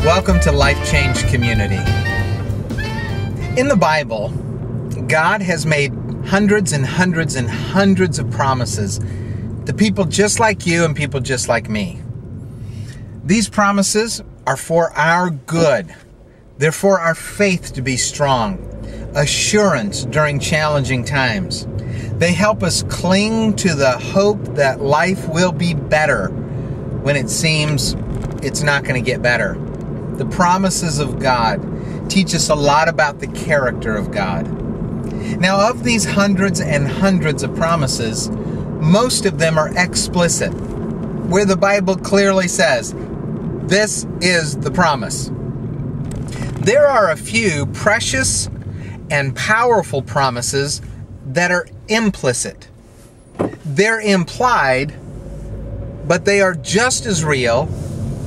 Welcome to Life Change Community. In the Bible, God has made hundreds and hundreds and hundreds of promises to people just like you and people just like me. These promises are for our good. They're for our faith to be strong, assurance during challenging times. They help us cling to the hope that life will be better when it seems it's not going to get better. The promises of God teach us a lot about the character of God. Now, of these hundreds and hundreds of promises, most of them are explicit, where the Bible clearly says, this is the promise. There are a few precious and powerful promises that are implicit. They're implied, but they are just as real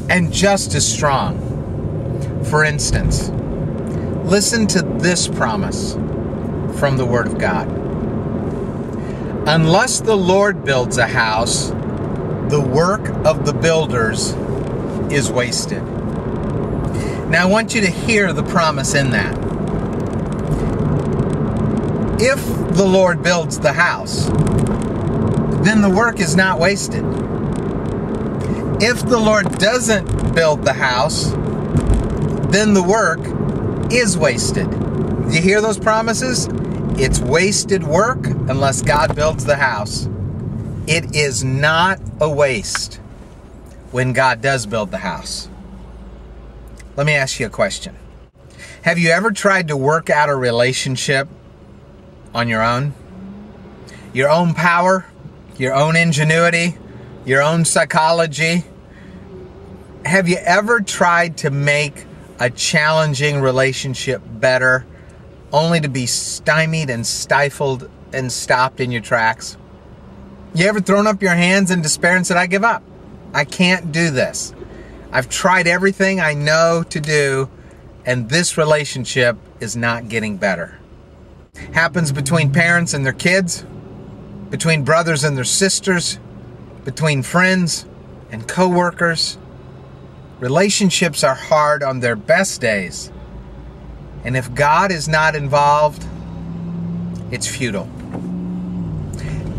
and just as strong. For instance, listen to this promise from the Word of God. Unless the Lord builds a house, the work of the builders is wasted. Now I want you to hear the promise in that. If the Lord builds the house, then the work is not wasted. If the Lord doesn't build the house, then the work is wasted. Do you hear those promises? It's wasted work unless God builds the house. It is not a waste when God does build the house. Let me ask you a question. Have you ever tried to work out a relationship on your own? Your own power, your own ingenuity, your own psychology? Have you ever tried to make a challenging relationship better, only to be stymied and stifled and stopped in your tracks? You ever thrown up your hands in despair and said, I give up. I can't do this. I've tried everything I know to do, and this relationship is not getting better. Happens between parents and their kids, between brothers and their sisters, between friends and co-workers. Relationships are hard on their best days. And if God is not involved, it's futile.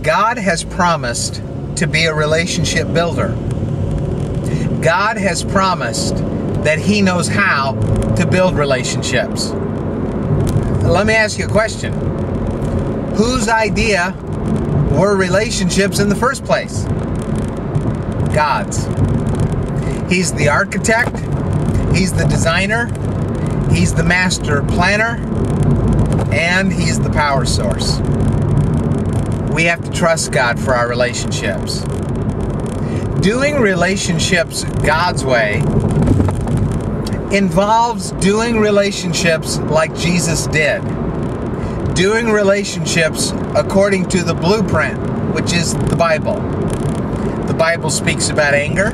God has promised to be a relationship builder. God has promised that He knows how to build relationships. Let me ask you a question. Whose idea were relationships in the first place? God's. He's the architect, He's the designer, He's the master planner, and He's the power source. We have to trust God for our relationships. Doing relationships God's way involves doing relationships like Jesus did. Doing relationships according to the blueprint, which is the Bible. The Bible speaks about anger.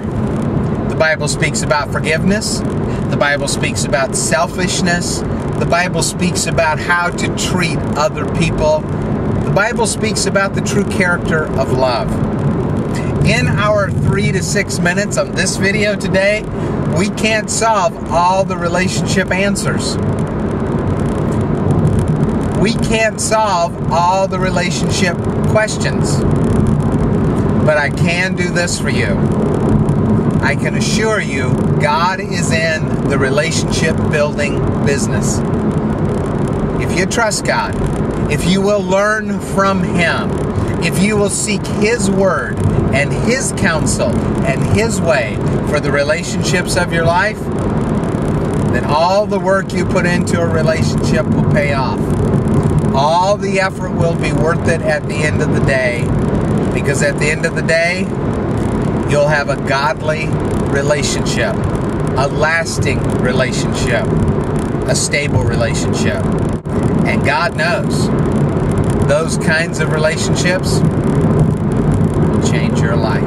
The Bible speaks about forgiveness. The Bible speaks about selfishness. The Bible speaks about how to treat other people. The Bible speaks about the true character of love. In our 3 to 6 minutes on this video today, we can't solve all the relationship answers. We can't solve all the relationship questions. But I can do this for you. I can assure you, God is in the relationship building business. If you trust God, if you will learn from Him, if you will seek His word and His counsel and His way for the relationships of your life, then all the work you put into a relationship will pay off. All the effort will be worth it at the end of the day, because at the end of the day, you'll have a godly relationship, a lasting relationship, a stable relationship. And God knows those kinds of relationships will change your life.